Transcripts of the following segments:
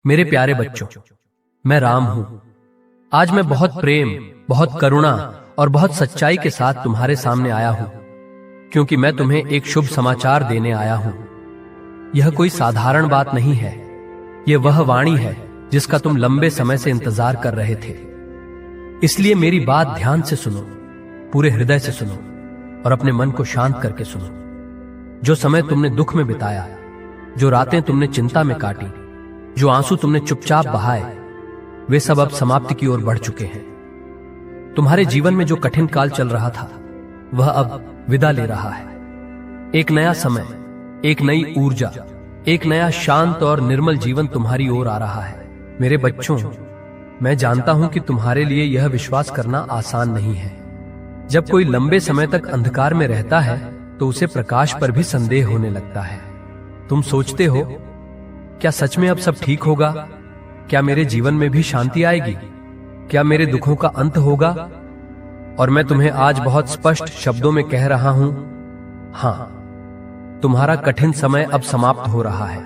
मेरे प्यारे बच्चों, मैं राम हूं। आज मैं बहुत प्रेम, बहुत करुणा और बहुत सच्चाई के साथ तुम्हारे सामने आया हूं, क्योंकि मैं तुम्हें एक शुभ समाचार देने आया हूं। यह कोई साधारण बात नहीं है, यह वह वाणी है जिसका तुम लंबे समय से इंतजार कर रहे थे। इसलिए मेरी बात ध्यान से सुनो, पूरे हृदय से सुनो और अपने मन को शांत करके सुनो। जो समय तुमने दुख में बिताया, जो रातें तुमने चिंता में काटी, जो आंसू तुमने चुपचाप बहाए, वे सब अब समाप्ति की ओर बढ़ चुके हैं। तुम्हारे जीवन में जो कठिन काल चल रहा था, वह अब विदा ले रहा है। एक नया समय, एक नई ऊर्जा, एक नया शांत और निर्मल जीवन तुम्हारी ओर आ रहा है। मेरे बच्चों, मैं जानता हूं कि तुम्हारे लिए यह विश्वास करना आसान नहीं है। जब कोई लंबे समय तक अंधकार में रहता है तो उसे प्रकाश पर भी संदेह होने लगता है। तुम सोचते हो, क्या सच में अब सब ठीक होगा? क्या मेरे जीवन में भी शांति आएगी? क्या मेरे दुखों का अंत होगा? और मैं तुम्हें आज बहुत स्पष्ट शब्दों में कह रहा हूं, हां, तुम्हारा कठिन समय अब समाप्त हो रहा है।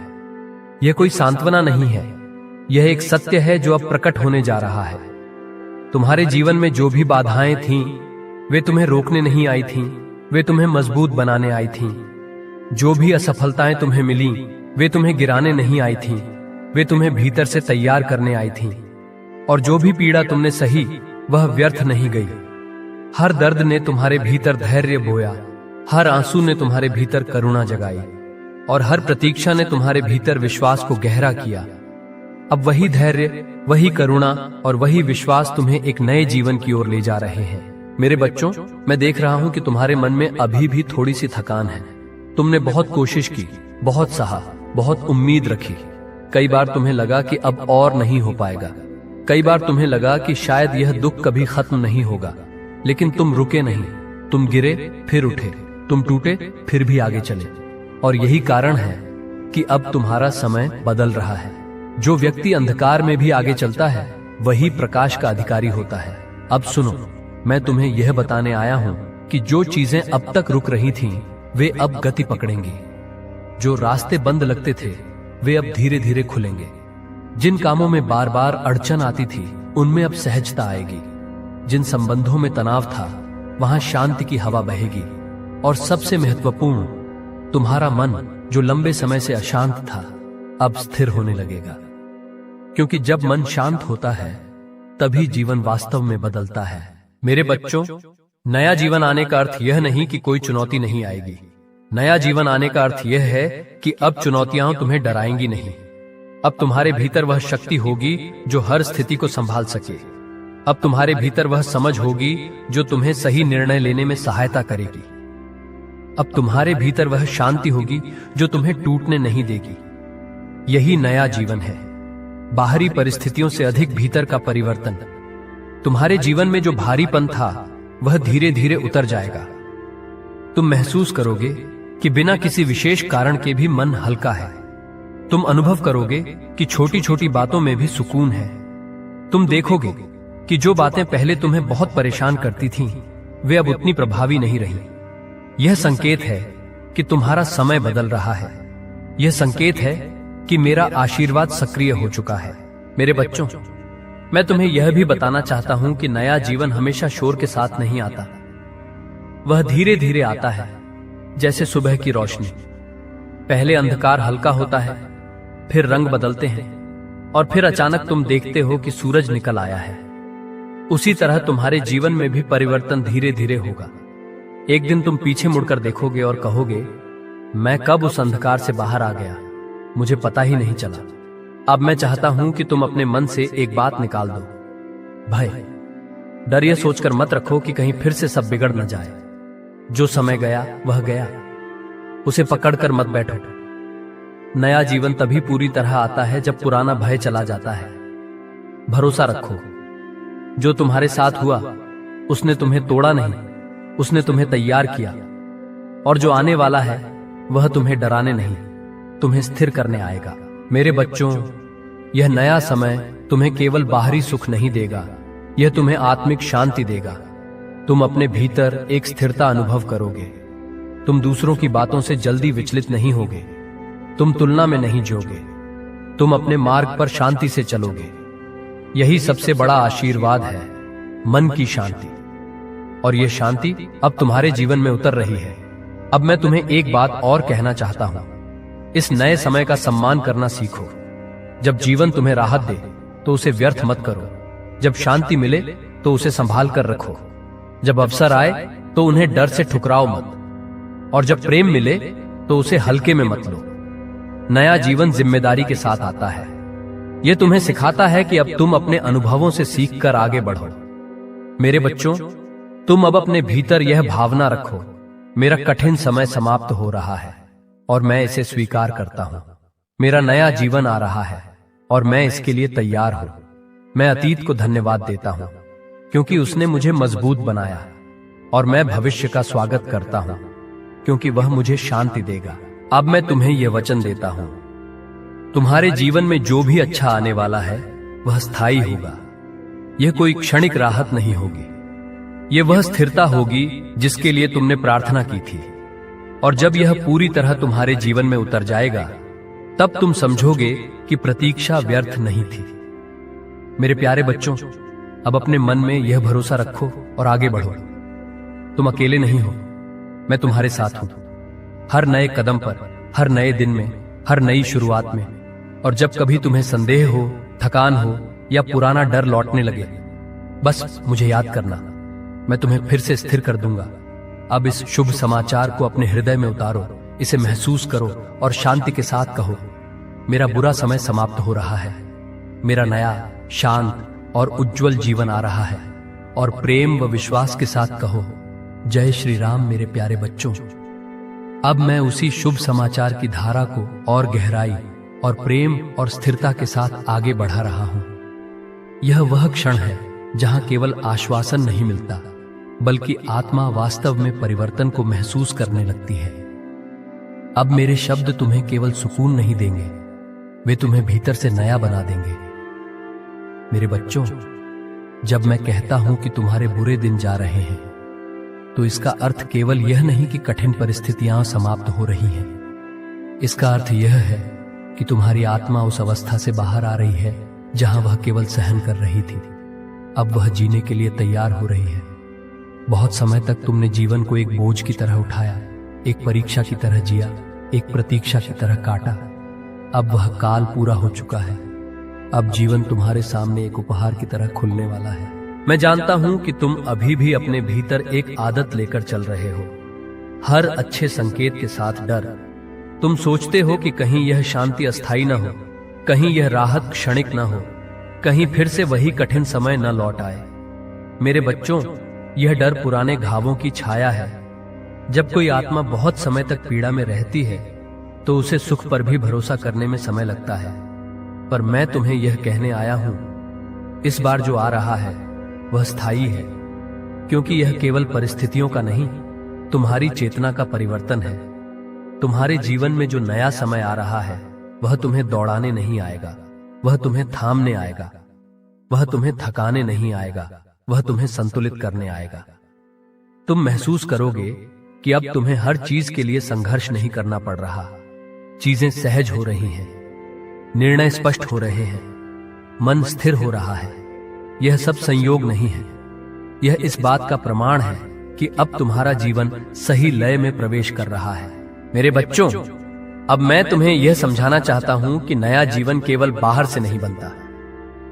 यह कोई सांत्वना नहीं है, यह एक सत्य है जो अब प्रकट होने जा रहा है। तुम्हारे जीवन में जो भी बाधाएं थीं, वे तुम्हें रोकने नहीं आई थीं, वे तुम्हें मजबूत बनाने आई थीं। जो भी असफलताएं तुम्हें मिली, वे तुम्हें गिराने नहीं आई थीं, वे तुम्हें भीतर से तैयार करने आई थीं। और जो भी पीड़ा तुमने सही, वह व्यर्थ नहीं गई। हर दर्द ने तुम्हारे भीतर धैर्य बोया, हर आंसू ने तुम्हारे भीतर करुणा जगाई, और हर प्रतीक्षा ने तुम्हारे भीतर विश्वास को गहरा किया। अब वही धैर्य, वही करुणा और वही विश्वास तुम्हें एक नए जीवन की ओर ले जा रहे हैं। मेरे बच्चों, मैं देख रहा हूं कि तुम्हारे मन में अभी भी थोड़ी सी थकान है। तुमने बहुत कोशिश की, बहुत सहा, बहुत उम्मीद रखी। कई बार तुम्हें लगा कि अब और नहीं हो पाएगा। कई बार तुम्हें लगा कि शायद यह दुख कभी खत्म नहीं होगा। लेकिन तुम रुके नहीं, तुम गिरे फिर उठे, तुम टूटे फिर भी आगे चले। और यही कारण है कि अब तुम्हारा समय बदल रहा है। जो व्यक्ति अंधकार में भी आगे चलता है, वही प्रकाश का अधिकारी होता है। अब सुनो, मैं तुम्हें यह बताने आया हूं कि जो चीजें अब तक रुक रही थीं, वे अब गति पकड़ेंगी। जो रास्ते बंद लगते थे, वे अब धीरे धीरे खुलेंगे। जिन कामों में बार बार अड़चन आती थी, उनमें अब सहजता आएगी। जिन संबंधों में तनाव था, वहां शांति की हवा बहेगी। और सबसे महत्वपूर्ण, तुम्हारा मन जो लंबे समय से अशांत था, अब स्थिर होने लगेगा। क्योंकि जब मन शांत होता है, तभी जीवन वास्तव में बदलता है। मेरे बच्चों, नया जीवन आने का अर्थ यह नहीं कि कोई चुनौती नहीं आएगी। नया जीवन आने का अर्थ यह है कि अब चुनौतियां तुम्हें डराएंगी नहीं। अब तुम्हारे भीतर वह शक्ति होगी जो हर स्थिति को संभाल सके। अब तुम्हारे भीतर वह समझ होगी जो तुम्हें सही निर्णय लेने में सहायता करेगी। अब तुम्हारे भीतर वह शांति होगी जो तुम्हें टूटने नहीं देगी। यही नया जीवन है, बाहरी परिस्थितियों से अधिक भीतर का परिवर्तन। तुम्हारे जीवन में जो भारीपन था, वह धीरे धीरे उतर जाएगा। तुम महसूस करोगे कि बिना किसी विशेष कारण के भी मन हल्का है। तुम अनुभव करोगे कि छोटी छोटी बातों में भी सुकून है। तुम देखोगे कि जो बातें पहले तुम्हें बहुत परेशान करती थीं, वे अब उतनी प्रभावी नहीं रही। यह संकेत है कि तुम्हारा समय बदल रहा है। यह संकेत है कि मेरा आशीर्वाद सक्रिय हो चुका है। मेरे बच्चों, मैं तुम्हें यह भी बताना चाहता हूं कि नया जीवन हमेशा शोर के साथ नहीं आता। वह धीरे धीरे आता है, जैसे सुबह की रोशनी। पहले अंधकार हल्का होता है, फिर रंग बदलते हैं, और फिर अचानक तुम देखते हो कि सूरज निकल आया है। उसी तरह तुम्हारे जीवन में भी परिवर्तन धीरे धीरे होगा। एक दिन तुम पीछे मुड़कर देखोगे और कहोगे, मैं कब उस अंधकार से बाहर आ गया, मुझे पता ही नहीं चला। अब मैं चाहता हूं कि तुम अपने मन से एक बात निकाल दो, भय। डर यह सोचकर मत रखो कि कहीं फिर से सब बिगड़ न जाए। जो समय गया वह गया, उसे पकड़कर मत बैठो। नया जीवन तभी पूरी तरह आता है जब पुराना भय चला जाता है। भरोसा रखो, जो तुम्हारे साथ हुआ उसने तुम्हें तोड़ा नहीं, उसने तुम्हें तैयार किया। और जो आने वाला है, वह तुम्हें डराने नहीं, तुम्हें स्थिर करने आएगा। मेरे बच्चों, यह नया समय तुम्हें केवल बाहरी सुख नहीं देगा, यह तुम्हें आत्मिक शांति देगा। तुम अपने भीतर एक स्थिरता अनुभव करोगे। तुम दूसरों की बातों से जल्दी विचलित नहीं होगे। तुम तुलना में नहीं जियोगे। तुम अपने मार्ग पर शांति से चलोगे। यही सबसे बड़ा आशीर्वाद है, मन की शांति। और यह शांति अब तुम्हारे जीवन में उतर रही है। अब मैं तुम्हें एक बात और कहना चाहता हूं, इस नए समय का सम्मान करना सीखो। जब जीवन तुम्हें राहत दे तो उसे व्यर्थ मत करो। जब शांति मिले तो उसे संभाल कर रखो। जब अवसर आए तो उन्हें डर से ठुकराओ मत। और जब प्रेम मिले तो उसे हल्के में मत लो। नया जीवन जिम्मेदारी के साथ आता है। यह तुम्हें सिखाता है कि अब तुम अपने अनुभवों से सीखकर आगे बढ़ो। मेरे बच्चों, तुम अब अपने भीतर यह भावना रखो, मेरा कठिन समय समाप्त हो रहा है और मैं इसे स्वीकार करता हूं। मेरा नया जीवन आ रहा है और मैं इसके लिए तैयार हूं। मैं अतीत को धन्यवाद देता हूं क्योंकि उसने मुझे मजबूत बनाया, और मैं भविष्य का स्वागत करता हूं क्योंकि वह मुझे शांति देगा। अब मैं तुम्हें यह वचन देता हूं, तुम्हारे जीवन में जो भी अच्छा आने वाला है वह स्थायी होगा। यह कोई क्षणिक राहत नहीं होगी, यह वह स्थिरता होगी जिसके लिए तुमने प्रार्थना की थी। और जब यह पूरी तरह तुम्हारे जीवन में उतर जाएगा, तब तुम समझोगे कि प्रतीक्षा व्यर्थ नहीं थी। मेरे प्यारे बच्चों, अब अपने मन में यह भरोसा रखो और आगे बढ़ो। तुम अकेले नहीं हो, मैं तुम्हारे साथ हूं। हर नए कदम पर, हर नए दिन में, हर नई शुरुआत में। और जब कभी तुम्हें संदेह हो, थकान हो या पुराना डर लौटने लगे, बस मुझे याद करना, मैं तुम्हें फिर से स्थिर कर दूंगा। अब इस शुभ समाचार को अपने हृदय में उतारो, इसे महसूस करो और शांति के साथ कहो, मेरा बुरा समय समाप्त हो रहा है, मेरा नया, शांत और उज्जवल जीवन आ रहा है। और प्रेम व विश्वास के साथ कहो, जय श्री राम। मेरे प्यारे बच्चों, अब मैं उसी शुभ समाचार की धारा को और गहराई और प्रेम और स्थिरता के साथ आगे बढ़ा रहा हूं। यह वह क्षण है जहां केवल आश्वासन नहीं मिलता, बल्कि आत्मा वास्तव में परिवर्तन को महसूस करने लगती है। अब मेरे शब्द तुम्हें केवल सुकून नहीं देंगे, वे तुम्हें भीतर से नया बना देंगे। मेरे बच्चों, जब मैं कहता हूं कि तुम्हारे बुरे दिन जा रहे हैं, तो इसका अर्थ केवल यह नहीं कि कठिन परिस्थितियां समाप्त हो रही हैं। इसका अर्थ यह है कि तुम्हारी आत्मा उस अवस्था से बाहर आ रही है जहां वह केवल सहन कर रही थी। अब वह जीने के लिए तैयार हो रही है। बहुत समय तक तुमने जीवन को एक बोझ की तरह उठाया, एक परीक्षा की तरह जिया, एक प्रतीक्षा की तरह काटा। अब वह काल पूरा हो चुका है। अब जीवन तुम्हारे सामने एक उपहार की तरह खुलने वाला है। मैं जानता हूं कि तुम अभी भी अपने भीतर एक आदत लेकर चल रहे हो, हर अच्छे संकेत के साथ डर। तुम सोचते हो कि कहीं यह शांति अस्थायी न हो, कहीं यह राहत क्षणिक न हो, कहीं फिर से वही कठिन समय न लौट आए। मेरे बच्चों, यह डर पुराने घावों की छाया है। जब कोई आत्मा बहुत समय तक पीड़ा में रहती है तो उसे सुख पर भी भरोसा करने में समय लगता है। पर मैं तुम्हें यह कहने आया हूं, इस बार जो आ रहा है वह स्थायी है, क्योंकि यह केवल परिस्थितियों का नहीं, तुम्हारी चेतना का परिवर्तन है। तुम्हारे जीवन में जो नया समय आ रहा है वह तुम्हें दौड़ाने नहीं आएगा, वह तुम्हें थामने आएगा। वह तुम्हें थकाने नहीं आएगा, वह तुम्हें संतुलित करने आएगा। तुम महसूस करोगे कि अब तुम्हें हर चीज के लिए संघर्ष नहीं करना पड़ रहा। चीजें सहज हो रही हैं, निर्णय स्पष्ट हो रहे हैं, मन स्थिर हो रहा है। यह सब संयोग नहीं है, यह इस बात का प्रमाण है कि अब तुम्हारा जीवन सही लय में प्रवेश कर रहा है। मेरे बच्चों, अब मैं तुम्हें यह समझाना चाहता हूं कि नया जीवन केवल बाहर से नहीं बनता,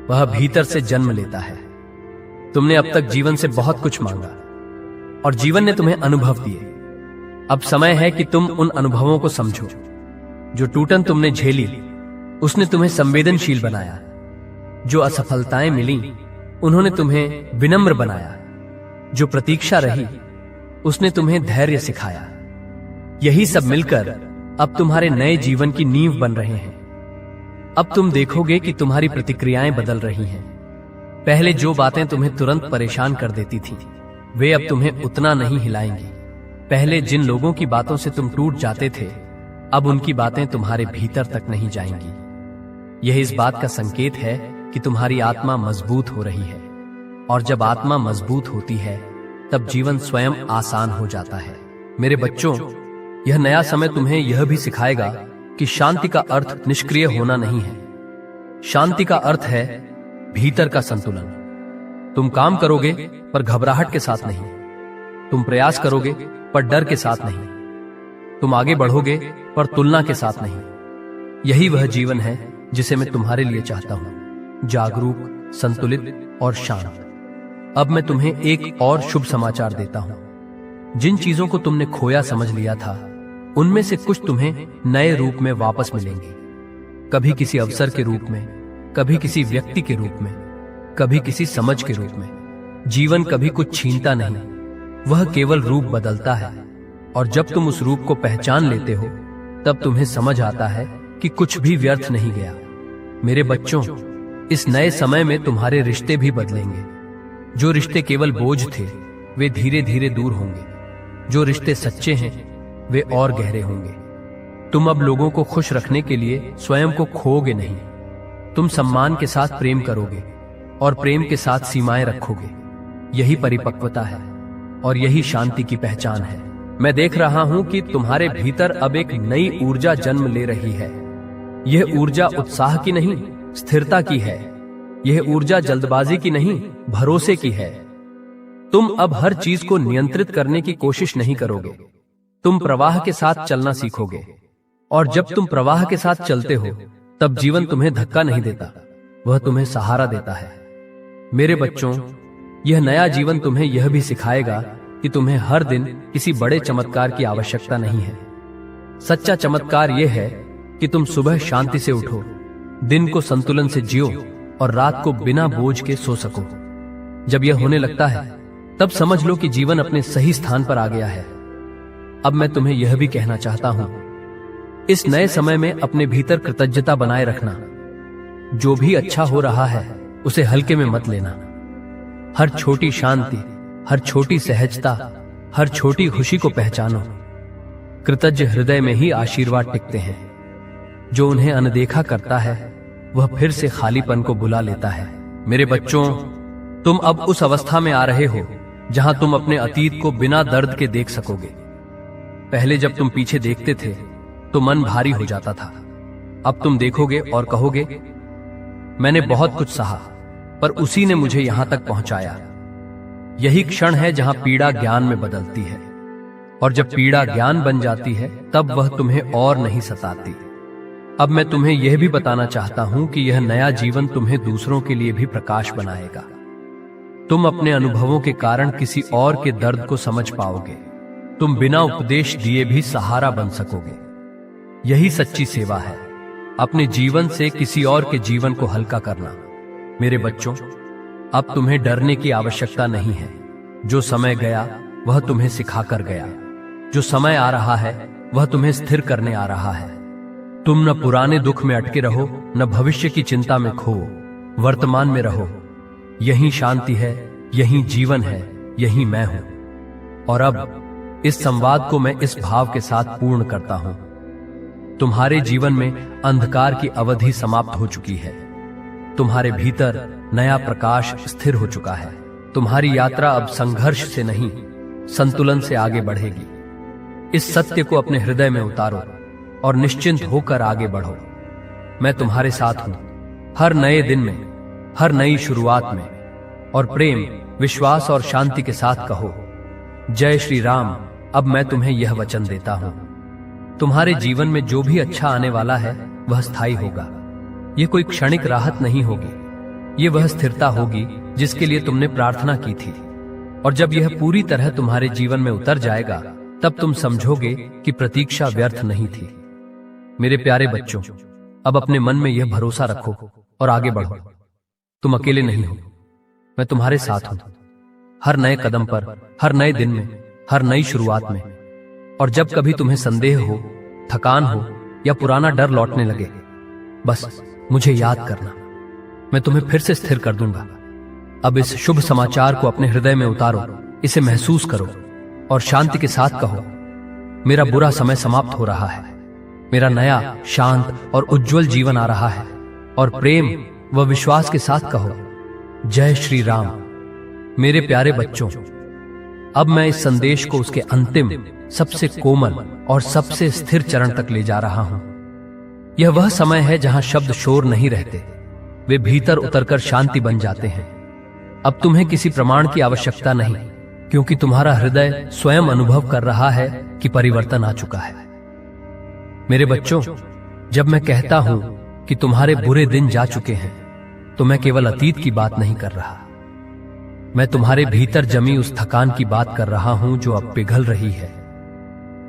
वह भीतर से जन्म लेता है। तुमने अब तक जीवन से बहुत कुछ मांगा और जीवन ने तुम्हें अनुभव दिए। अब समय है कि तुम उन अनुभवों को समझो। जो टूटन तुमने झेली उसने तुम्हें संवेदनशील बनाया। जो असफलताएं मिली उन्होंने तुम्हें विनम्र बनाया। जो प्रतीक्षा रही उसने तुम्हें धैर्य सिखाया। यही सब मिलकर अब तुम्हारे नए जीवन की नींव बन रहे हैं। अब तुम देखोगे कि तुम्हारी प्रतिक्रियाएं बदल रही हैं। पहले जो बातें तुम्हें तुरंत परेशान कर देती थी, वे अब तुम्हें उतना नहीं हिलाएंगी। पहले जिन लोगों की बातों से तुम टूट जाते थे, अब उनकी बातें तुम्हारे भीतर तक नहीं जाएंगी। यह इस बात का संकेत है कि तुम्हारी आत्मा मजबूत हो रही है, और जब आत्मा मजबूत होती है तब जीवन स्वयं आसान हो जाता है। मेरे बच्चों, यह नया समय तुम्हें यह भी सिखाएगा कि शांति का अर्थ निष्क्रिय होना नहीं है, शांति का अर्थ है भीतर का संतुलन। तुम काम करोगे पर घबराहट के साथ नहीं, तुम प्रयास करोगे पर डर के साथ नहीं, तुम आगे बढ़ोगे पर तुलना के साथ नहीं। यही वह जीवन है जिसे मैं तुम्हारे लिए चाहता हूं, जागरूक, संतुलित और शांत। अब मैं तुम्हें एक और शुभ समाचार देता हूं। जिन चीजों को तुमने खोया समझ लिया था, उनमें से कुछ तुम्हें नए रूप में वापस मिलेंगे। कभी किसी अवसर के रूप में, कभी किसी व्यक्ति के रूप में, कभी किसी समझ के रूप में। जीवन कभी कुछ छीनता नहीं, वह केवल रूप बदलता है। और जब तुम उस रूप को पहचान लेते हो, तब तुम्हें समझ आता है कि कुछ भी व्यर्थ नहीं गया। मेरे बच्चों, इस नए समय में तुम्हारे रिश्ते भी बदलेंगे। जो रिश्ते केवल बोझ थे, वे धीरे धीरे दूर होंगे। जो रिश्ते सच्चे हैं, वे और गहरे होंगे। तुम अब लोगों को खुश रखने के लिए स्वयं को खोओगे नहीं। तुम सम्मान के साथ प्रेम करोगे और प्रेम के साथ सीमाएं रखोगे। यही परिपक्वता है और यही शांति की पहचान है। मैं देख रहा हूं कि तुम्हारे भीतर अब एक नई ऊर्जा जन्म ले रही है। यह ऊर्जा उत्साह की नहीं, स्थिरता की है। यह ऊर्जा जल्दबाजी की नहीं, भरोसे की है। तुम अब हर चीज को नियंत्रित करने की कोशिश नहीं करोगे। तुम प्रवाह के साथ चलना सीखोगे। और जब तुम प्रवाह के साथ चलते हो, तब जीवन तुम्हें धक्का नहीं देता, वह तुम्हें सहारा देता है। मेरे बच्चों, यह नया जीवन तुम्हें यह भी सिखाएगा कि तुम्हें हर दिन किसी बड़े चमत्कार की आवश्यकता नहीं है। सच्चा चमत्कार यह है कि तुम सुबह शांति से उठो, दिन को संतुलन से जियो और रात को बिना बोझ के सो सको। जब यह होने लगता है, तब समझ लो कि जीवन अपने सही स्थान पर आ गया है। अब मैं तुम्हें यह भी कहना चाहता हूं, इस नए समय में अपने भीतर कृतज्ञता बनाए रखना। जो भी अच्छा हो रहा है, उसे हल्के में मत लेना। हर छोटी शांति, हर छोटी सहजता, हर छोटी खुशी को पहचानो। कृतज्ञ हृदय में ही आशीर्वाद टिकते हैं। जो उन्हें अनदेखा करता है, वह फिर से खालीपन को बुला लेता है। मेरे बच्चों, तुम अब उस अवस्था में आ रहे हो जहां तुम अपने अतीत को बिना दर्द के देख सकोगे। पहले जब तुम पीछे देखते थे तो मन भारी हो जाता था। अब तुम देखोगे और कहोगे, मैंने बहुत कुछ सहा, पर उसी ने मुझे यहां तक पहुंचाया। यही क्षण है जहां पीड़ा ज्ञान में बदलती है। और जब पीड़ा ज्ञान बन जाती है, तब वह तुम्हें और नहीं सताती। अब मैं तुम्हें यह भी बताना चाहता हूं कि यह नया जीवन तुम्हें दूसरों के लिए भी प्रकाश बनाएगा। तुम अपने अनुभवों के कारण किसी और के दर्द को समझ पाओगे। तुम बिना उपदेश दिए भी सहारा बन सकोगे। यही सच्ची सेवा है, अपने जीवन से किसी और के जीवन को हल्का करना। मेरे बच्चों, अब तुम्हें डरने की आवश्यकता नहीं है। जो समय गया वह तुम्हें सिखाकर गया। जो समय आ रहा है वह तुम्हें स्थिर करने आ रहा है। तुम न पुराने दुख में अटके रहो, न भविष्य की चिंता में खो। वर्तमान में रहो। यही शांति है, यही जीवन है, यही मैं हूं। और अब इस संवाद को मैं इस भाव के साथ पूर्ण करता हूं। तुम्हारे जीवन में अंधकार की अवधि समाप्त हो चुकी है। तुम्हारे भीतर नया प्रकाश स्थिर हो चुका है। तुम्हारी यात्रा अब संघर्ष से नहीं, संतुलन से आगे बढ़ेगी। इस सत्य को अपने हृदय में उतारो और निश्चिंत होकर आगे बढ़ो। मैं तुम्हारे साथ हूं, हर नए दिन में, हर नई शुरुआत में। और प्रेम, विश्वास और शांति के साथ कहो, जय श्री राम। अब मैं तुम्हें यह वचन देता हूं, तुम्हारे जीवन में जो भी अच्छा आने वाला है वह स्थायी होगा। यह कोई क्षणिक राहत नहीं होगी, यह वह स्थिरता होगी जिसके लिए तुमने प्रार्थना की थी। और जब यह पूरी तरह तुम्हारे जीवन में उतर जाएगा, तब तुम समझोगे कि प्रतीक्षा व्यर्थ नहीं थी। मेरे प्यारे बच्चों, अब अपने मन में यह भरोसा रखो और आगे बढ़ो। तुम अकेले नहीं हो, मैं तुम्हारे साथ हूं, हर नए कदम पर, हर नए दिन में, हर नई शुरुआत में। और जब कभी तुम्हें संदेह हो, थकान हो या पुराना डर लौटने लगे, बस मुझे याद करना, मैं तुम्हें फिर से स्थिर कर दूंगा। अब इस शुभ समाचार को अपने हृदय में उतारो, इसे महसूस करो और शांति के साथ कहो, मेरा बुरा समय समाप्त हो रहा है, मेरा नया, शांत और उज्जवल जीवन आ रहा है। और प्रेम व विश्वास के साथ कहो, जय श्री राम। मेरे प्यारे बच्चों, अब मैं इस संदेश को उसके अंतिम, सबसे कोमल और सबसे स्थिर चरण तक ले जा रहा हूं। यह वह समय है जहां शब्द शोर नहीं रहते, वे भीतर उतरकर शांति बन जाते हैं। अब तुम्हें किसी प्रमाण की आवश्यकता नहीं, क्योंकि तुम्हारा हृदय स्वयं अनुभव कर रहा है कि परिवर्तन आ चुका है। मेरे बच्चों, जब मैं कहता हूं कि तुम्हारे बुरे दिन जा चुके हैं, तो मैं केवल अतीत की बात नहीं कर रहा। मैं तुम्हारे भीतर जमी उस थकान की बात कर रहा हूं जो अब पिघल रही है।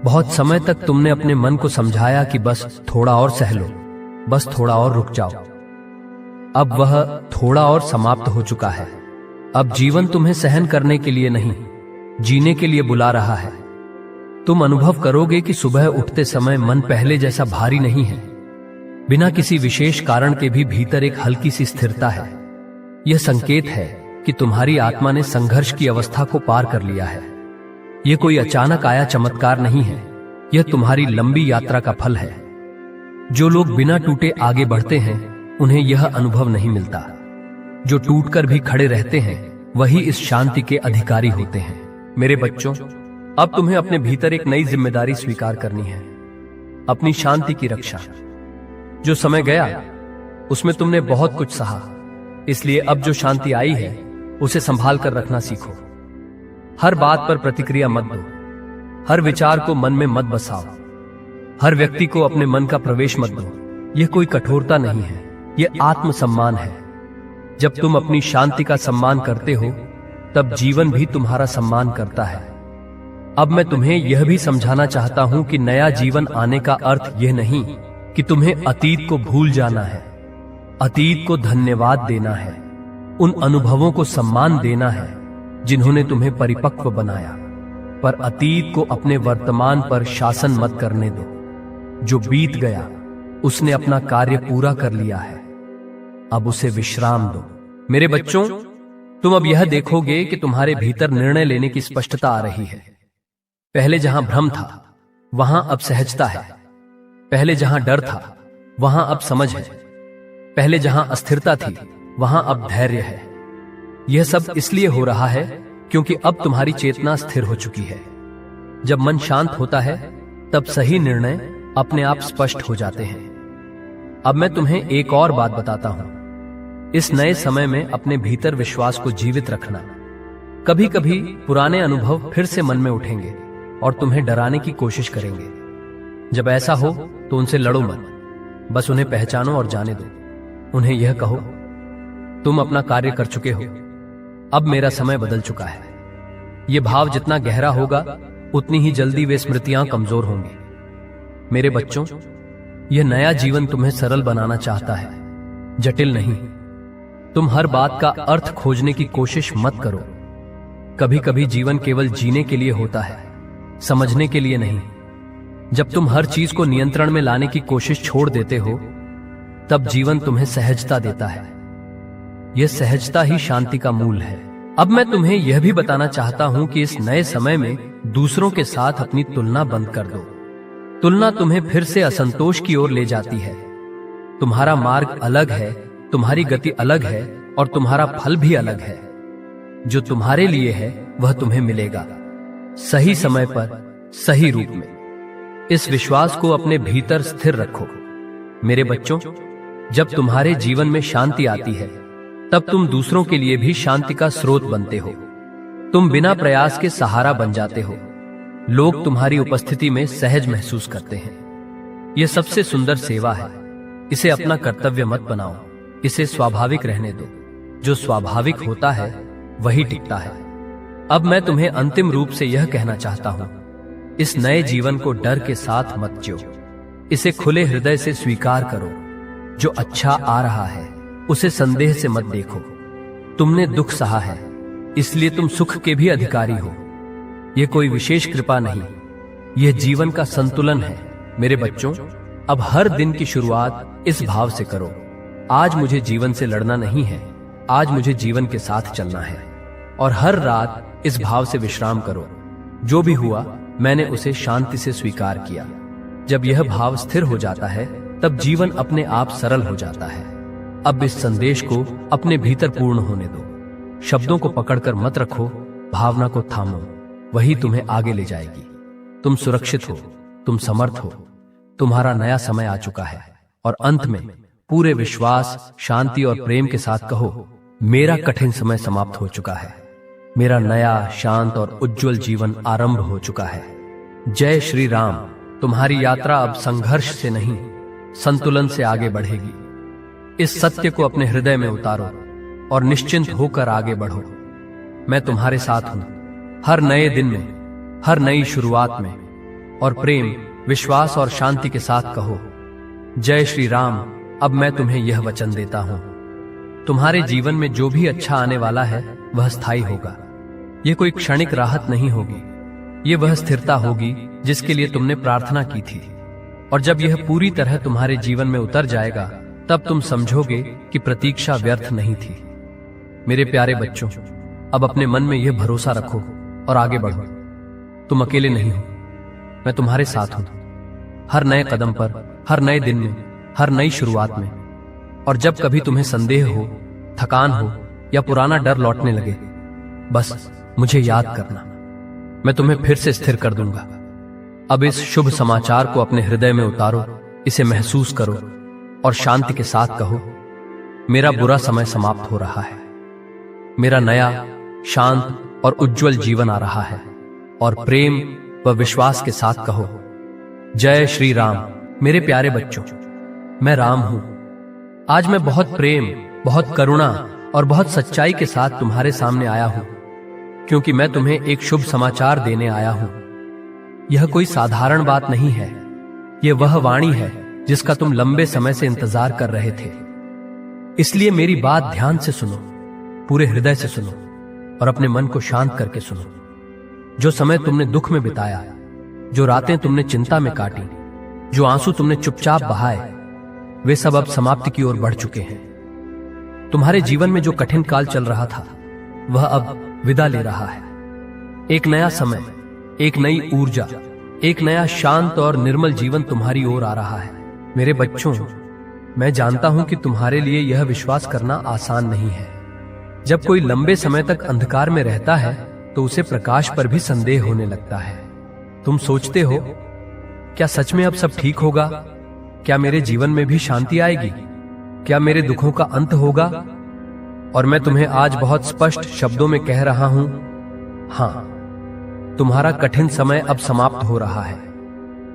बहुत समय तक तुमने अपने मन को समझाया कि बस थोड़ा और सह लो, बस थोड़ा और रुक जाओ। अब वह थोड़ा और समाप्त हो चुका है। अब जीवन तुम्हें सहन करने के लिए नहीं, जीने के लिए बुला रहा है। तुम अनुभव करोगे कि सुबह उठते समय मन पहले जैसा भारी नहीं है। बिना किसी विशेष कारण के भी भीतर एक हल्की सी स्थिरता है। यह संकेत है कि तुम्हारी आत्मा ने संघर्ष की अवस्था को पार कर लिया है। यह कोई अचानक आया चमत्कार नहीं है, यह तुम्हारी लंबी यात्रा का फल है। जो लोग बिना टूटे आगे बढ़ते हैं, उन्हें यह अनुभव नहीं मिलता। जो टूटकर भी खड़े रहते हैं, वही इस शांति के अधिकारी होते हैं। मेरे बच्चों, अब तुम्हें अपने भीतर एक नई जिम्मेदारी स्वीकार करनी है, अपनी शांति की रक्षा। जो समय गया उसमें तुमने बहुत कुछ सहा, इसलिए अब जो शांति आई है उसे संभाल कर रखना सीखो। हर बात पर प्रतिक्रिया मत दो, हर विचार को मन में मत बसाओ, हर व्यक्ति को अपने मन का प्रवेश मत दो। यह कोई कठोरता नहीं है, यह आत्मसम्मान है। जब तुम अपनी शांति का सम्मान करते हो, तब जीवन भी तुम्हारा सम्मान करता है। अब मैं तुम्हें यह भी समझाना चाहता हूं कि नया जीवन आने का अर्थ यह नहीं कि तुम्हें अतीत को भूल जाना है। अतीत को धन्यवाद देना है, उन अनुभवों को सम्मान देना है जिन्होंने तुम्हें परिपक्व बनाया। पर अतीत को अपने वर्तमान पर शासन मत करने दो। जो बीत गया उसने अपना कार्य पूरा कर लिया है, अब उसे विश्राम दो। मेरे बच्चों, तुम अब यह देखोगे कि तुम्हारे भीतर निर्णय लेने की स्पष्टता आ रही है। पहले जहां भ्रम था, वहां अब सहजता है। पहले जहां डर था, वहां अब समझ है। पहले जहां अस्थिरता थी, वहां अब धैर्य है। यह सब इसलिए हो रहा है क्योंकि अब तुम्हारी चेतना स्थिर हो चुकी है। जब मन शांत होता है, तब सही निर्णय अपने आप स्पष्ट हो जाते हैं। अब मैं तुम्हें एक और बात बताता हूं। इस नए समय में अपने भीतर विश्वास को जीवित रखना। कभी कभी पुराने अनुभव फिर से मन में उठेंगे और तुम्हें डराने की कोशिश करेंगे। जब ऐसा हो तो उनसे लड़ो मत, बस उन्हें पहचानो और जाने दो। उन्हें यह कहो, तुम अपना कार्य कर चुके हो, अब मेरा समय बदल चुका है। यह भाव जितना गहरा होगा, उतनी ही जल्दी वे स्मृतियां कमजोर होंगी। मेरे बच्चों, यह नया जीवन तुम्हें सरल बनाना चाहता है, जटिल नहीं। तुम हर बात का अर्थ खोजने की कोशिश मत करो। कभी कभी जीवन केवल जीने के लिए होता है, समझने के लिए नहीं। जब तुम हर चीज को नियंत्रण में लाने की कोशिश छोड़ देते हो, तब जीवन तुम्हें सहजता देता है। यह सहजता ही शांति का मूल है। अब मैं तुम्हें यह भी बताना चाहता हूं कि इस नए समय में दूसरों के साथ अपनी तुलना बंद कर दो। तुलना तुम्हें फिर से असंतोष की ओर ले जाती है। तुम्हारा मार्ग अलग है, तुम्हारी गति अलग है और तुम्हारा फल भी अलग है। जो तुम्हारे लिए है वह तुम्हें मिलेगा, सही समय पर, सही रूप में। इस विश्वास को अपने भीतर स्थिर रखो। मेरे बच्चों, जब तुम्हारे जीवन में शांति आती है, तब तुम दूसरों के लिए भी शांति का स्रोत बनते हो। तुम बिना प्रयास के सहारा बन जाते हो। लोग तुम्हारी उपस्थिति में सहज महसूस करते हैं। यह सबसे सुंदर सेवा है। इसे अपना कर्तव्य मत बनाओ, इसे स्वाभाविक रहने दो। जो स्वाभाविक होता है वही टिकता है। अब मैं तुम्हें अंतिम रूप से यह कहना चाहता हूं, इस नए जीवन को डर के साथ मत जियो। इसे खुले हृदय से स्वीकार करो। जो अच्छा आ रहा है उसे संदेह से मत देखो। तुमने दुख सहा है, इसलिए तुम सुख के भी अधिकारी हो। यह कोई विशेष कृपा नहीं, यह जीवन का संतुलन है। मेरे बच्चों, अब हर दिन की शुरुआत इस भाव से करो, आज मुझे जीवन से लड़ना नहीं है, आज मुझे जीवन के साथ चलना है। और हर रात इस भाव से विश्राम करो, जो भी हुआ मैंने उसे शांति से स्वीकार किया। जब यह भाव स्थिर हो जाता है, तब जीवन अपने आप सरल हो जाता है। अब इस संदेश को अपने भीतर पूर्ण होने दो। शब्दों को पकड़कर मत रखो, भावना को थामो, वही तुम्हें आगे ले जाएगी। तुम सुरक्षित हो, तुम समर्थ हो, तुम्हारा नया समय आ चुका है और अंत में पूरे विश्वास, शांति और प्रेम के साथ कहो, मेरा कठिन समय समाप्त हो चुका है। मेरा नया, शांत और उज्जवल जीवन आरंभ हो चुका है। जय श्री राम। तुम्हारी यात्रा अब संघर्ष से नहीं, संतुलन से आगे बढ़ेगी। इस सत्य को अपने हृदय में उतारो और निश्चिंत होकर आगे बढ़ो। मैं तुम्हारे साथ हूं, हर नए दिन में, हर नई शुरुआत में। और प्रेम, विश्वास और शांति के साथ कहो, जय श्री राम। अब मैं तुम्हें यह वचन देता हूं, तुम्हारे जीवन में जो भी अच्छा आने वाला है वह स्थायी होगा। यह कोई क्षणिक राहत नहीं होगी, यह वह स्थिरता होगी जिसके लिए तुमने प्रार्थना की थी। और जब यह पूरी तरह तुम्हारे जीवन में उतर जाएगा, तब तुम समझोगे कि प्रतीक्षा व्यर्थ नहीं थी। मेरे प्यारे बच्चों, अब अपने मन में यह भरोसा रखो और आगे बढ़ो। तुम अकेले नहीं हो, मैं तुम्हारे साथ हूं, हर नए कदम पर, हर नए दिन में, हर नई शुरुआत में। और जब कभी तुम्हें संदेह हो, थकान हो या पुराना डर लौटने लगे, बस मुझे याद करना, मैं तुम्हें फिर से स्थिर कर दूंगा। अब इस शुभ समाचार को अपने हृदय में उतारो, इसे महसूस करो और शांति के साथ कहो, मेरा बुरा समय समाप्त हो रहा है। मेरा नया, शांत और उज्जवल जीवन आ रहा है। और प्रेम व विश्वास के साथ कहो, जय श्री राम। मेरे प्यारे बच्चों, मैं राम हूं। आज मैं बहुत प्रेम, बहुत करुणा और बहुत सच्चाई के साथ तुम्हारे सामने आया हूं, क्योंकि मैं तुम्हें एक शुभ समाचार देने आया हूं। यह कोई साधारण बात नहीं है, यह वह वाणी है जिसका तुम लंबे समय से इंतजार कर रहे थे। इसलिए मेरी बात ध्यान से सुनो, पूरे हृदय से सुनो और अपने मन को शांत करके सुनो। जो समय तुमने दुख में बिताया, जो रातें तुमने चिंता में काटी, जो आंसू तुमने चुपचाप बहाए, वे सब अब समाप्ति की ओर बढ़ चुके हैं। तुम्हारे जीवन में जो कठिन काल चल रहा था, वह अब विदा ले रहा है। एक नया समय, एक नई ऊर्जा, एक नया शांत और निर्मल जीवन तुम्हारी ओर आ रहा है। मेरे बच्चों, मैं जानता हूं कि तुम्हारे लिए यह विश्वास करना आसान नहीं है। जब कोई लंबे समय तक अंधकार में रहता है, तो उसे प्रकाश पर भी संदेह होने लगता है। तुम सोचते हो, क्या सच में अब सब ठीक होगा? क्या मेरे जीवन में भी शांति आएगी? क्या मेरे दुखों का अंत होगा? और मैं तुम्हें आज बहुत स्पष्ट शब्दों में कह रहा हूं, हां, तुम्हारा कठिन समय अब समाप्त हो रहा है।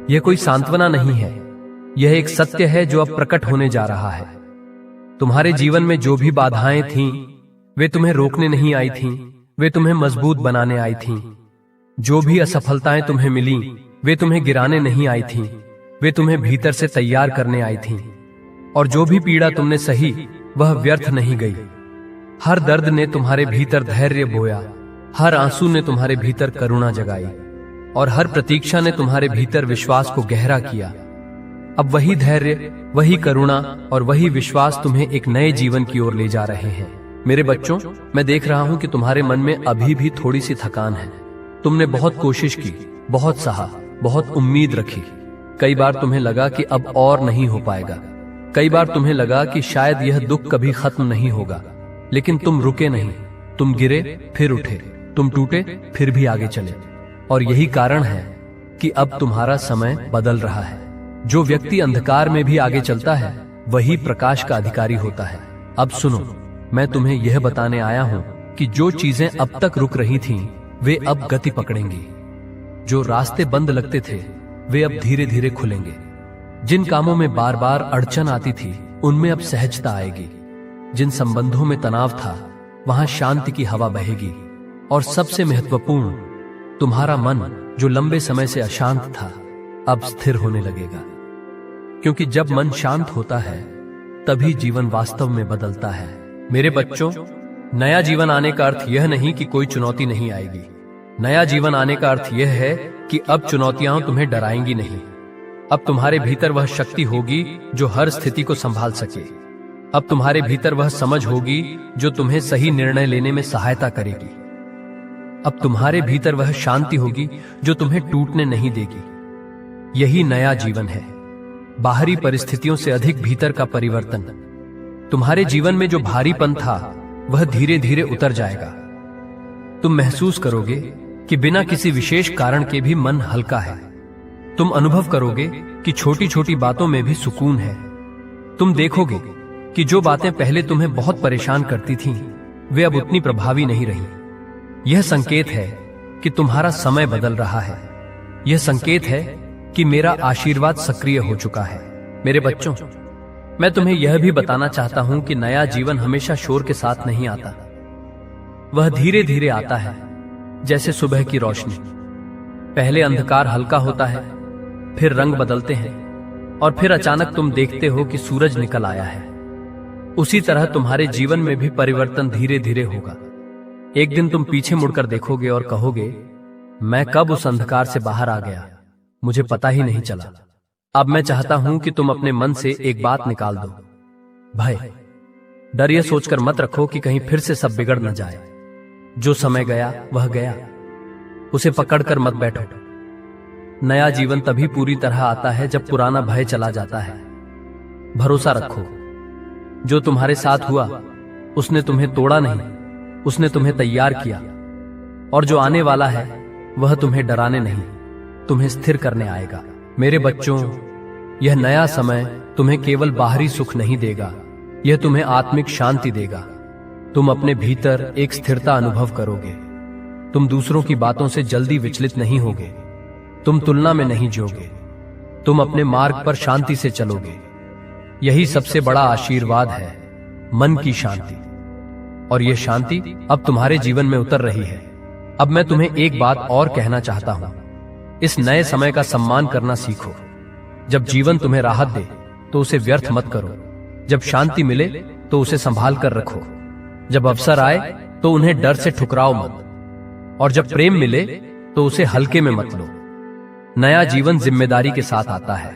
यह कोई सांत्वना नहीं है, यह एक सत्य है जो अब प्रकट होने जा रहा है। तुम्हारे जीवन में जो भी बाधाएं थीं, वे तुम्हें रोकने नहीं आई थीं, वे तुम्हें मजबूत बनाने आई थीं। जो भी असफलताएं तुम्हें मिली, वे तुम्हें गिराने नहीं आई थीं, वे तुम्हें भीतर से तैयार करने आई थीं। और जो भी पीड़ा तुमने सही, वह व्यर्थ नहीं गई। हर दर्द ने तुम्हारे भीतर धैर्य बोया, हर आंसू ने तुम्हारे भीतर करुणा जगाई, और हर प्रतीक्षा ने तुम्हारे भीतर विश्वास को गहरा किया। अब वही धैर्य, वही करुणा और वही विश्वास तुम्हें एक नए जीवन की ओर ले जा रहे हैं। मेरे बच्चों, मैं देख रहा हूं कि तुम्हारे मन में अभी भी थोड़ी सी थकान है। तुमने बहुत कोशिश की, बहुत सहा, बहुत उम्मीद रखी। कई बार तुम्हें लगा कि अब और नहीं हो पाएगा। कई बार तुम्हें लगा कि शायद यह दुख कभी खत्म नहीं होगा। लेकिन तुम रुके नहीं, तुम गिरे फिर उठे, तुम टूटे फिर भी आगे चले। और यही कारण है कि अब तुम्हारा समय बदल रहा है। जो व्यक्ति अंधकार में भी आगे चलता है, वही प्रकाश का अधिकारी होता है। अब सुनो, मैं तुम्हें यह बताने आया हूं कि जो चीजें अब तक रुक रही थीं, वे अब गति पकड़ेंगी। जो रास्ते बंद लगते थे, वे अब धीरे धीरे खुलेंगे। जिन कामों में बार बार अड़चन आती थी, उनमें अब सहजता आएगी। जिन संबंधों में तनाव था, वहां शांति की हवा बहेगी। और सबसे महत्वपूर्ण, तुम्हारा मन जो लंबे समय से अशांत था, अब स्थिर होने लगेगा। क्योंकि जब मन शांत होता है, तभी जीवन वास्तव में बदलता है। मेरे बच्चों, नया जीवन आने का अर्थ यह नहीं कि कोई चुनौती नहीं आएगी। नया जीवन आने का अर्थ यह है कि अब चुनौतियां तुम्हें डराएंगी नहीं। अब तुम्हारे भीतर वह शक्ति होगी जो हर स्थिति को संभाल सके। अब तुम्हारे भीतर वह समझ होगी जो तुम्हें सही निर्णय लेने में सहायता करेगी। अब तुम्हारे भीतर वह शांति होगी जो तुम्हें टूटने नहीं देगी। यही नया जीवन है, बाहरी परिस्थितियों से अधिक भीतर का परिवर्तन। तुम्हारे जीवन में जो भारीपन था, वह धीरे धीरे उतर जाएगा। तुम महसूस करोगे कि बिना किसी विशेष कारण के भी मन हल्का है। तुम अनुभव करोगे कि छोटी छोटी बातों में भी सुकून है। तुम देखोगे कि जो बातें पहले तुम्हें बहुत परेशान करती थीं, वे अब उतनी प्रभावी नहीं रही। यह संकेत है कि तुम्हारा समय बदल रहा है। यह संकेत है कि मेरा आशीर्वाद सक्रिय हो चुका है। मेरे बच्चों, मैं तुम्हें यह भी बताना चाहता हूं कि नया जीवन हमेशा शोर के साथ नहीं आता। वह धीरे धीरे आता है, जैसे सुबह की रोशनी। पहले अंधकार हल्का होता है, फिर रंग बदलते हैं, और फिर अचानक तुम देखते हो कि सूरज निकल आया है। उसी तरह तुम्हारे जीवन में भी परिवर्तन धीरे धीरे होगा। एक दिन तुम पीछे मुड़कर देखोगे और कहोगे, मैं कब उस अंधकार से बाहर आ गया, मुझे पता ही नहीं चला। अब मैं चाहता हूं कि तुम अपने मन से एक बात निकाल दो, भय। डर यह सोचकर मत रखो कि कहीं फिर से सब बिगड़ न जाए। जो समय गया वह गया, उसे पकड़कर मत बैठो। नया जीवन तभी पूरी तरह आता है जब पुराना भय चला जाता है। भरोसा रखो, जो तुम्हारे साथ हुआ उसने तुम्हें तोड़ा नहीं, उसने तुम्हें तैयार किया। और जो आने वाला है वह तुम्हें डराने नहीं, तुम्हें स्थिर करने आएगा। मेरे बच्चों, यह नया समय तुम्हें केवल बाहरी सुख नहीं देगा, यह तुम्हें आत्मिक शांति देगा। तुम अपने भीतर एक स्थिरता अनुभव करोगे। तुम दूसरों की बातों से जल्दी विचलित नहीं होगे। तुम तुलना में नहीं जियोगे। तुम अपने मार्ग पर शांति से चलोगे। यही सबसे बड़ा आशीर्वाद है, मन की शांति। और यह शांति अब तुम्हारे जीवन में उतर रही है। अब मैं तुम्हें एक बात और कहना चाहता हूं, इस नए समय का सम्मान करना सीखो। जब जीवन तुम्हें राहत दे तो उसे व्यर्थ मत करो। जब शांति मिले तो उसे संभाल कर रखो। जब अवसर आए तो उन्हें डर से ठुकराओ मत। और जब प्रेम मिले तो उसे हल्के में मत लो। नया जीवन जिम्मेदारी के साथ आता है।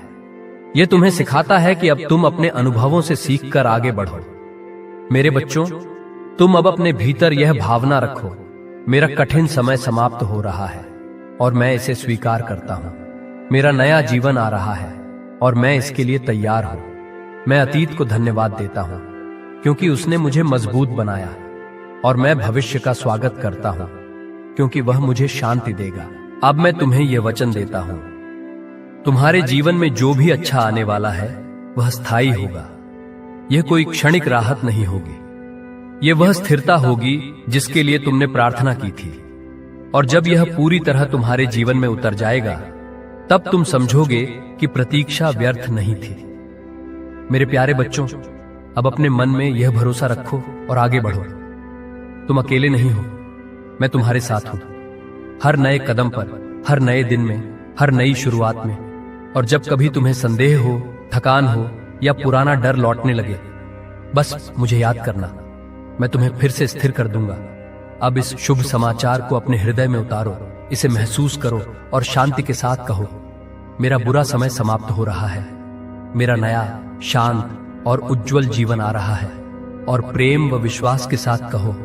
यह तुम्हें सिखाता है कि अब तुम अपने अनुभवों से सीखकर आगे बढ़ो। मेरे बच्चों, तुम अब अपने भीतर यह भावना रखो, मेरा कठिन समय समाप्त हो रहा है और मैं इसे स्वीकार करता हूं। मेरा नया जीवन आ रहा है और मैं इसके लिए तैयार हूं। मैं अतीत को धन्यवाद देता हूं क्योंकि उसने मुझे मजबूत बनाया, और मैं भविष्य का स्वागत करता हूं क्योंकि वह मुझे शांति देगा। अब मैं तुम्हें यह वचन देता हूं, तुम्हारे जीवन में जो भी अच्छा आने वाला है वह स्थायी होगा। यह कोई क्षणिक राहत नहीं होगी, यह वह स्थिरता होगी जिसके लिए तुमने प्रार्थना की थी। और जब यह पूरी तरह तुम्हारे जीवन में उतर जाएगा, तब तुम समझोगे कि प्रतीक्षा व्यर्थ नहीं थी। मेरे प्यारे बच्चों, अब अपने मन में यह भरोसा रखो और आगे बढ़ो। तुम अकेले नहीं हो, मैं तुम्हारे साथ हूं। हर नए कदम पर, हर नए दिन में, हर नई शुरुआत में। और जब कभी तुम्हें संदेह हो, थकान हो या पुराना डर लौटने लगे, बस मुझे याद करना, मैं तुम्हें फिर से स्थिर कर दूंगा। अब इस शुभ समाचार को अपने हृदय में उतारो, इसे महसूस करो और शांति के साथ कहो, मेरा बुरा समय समाप्त हो रहा है, मेरा नया शांत और उज्जवल जीवन आ रहा है। और प्रेम व विश्वास के साथ कहो,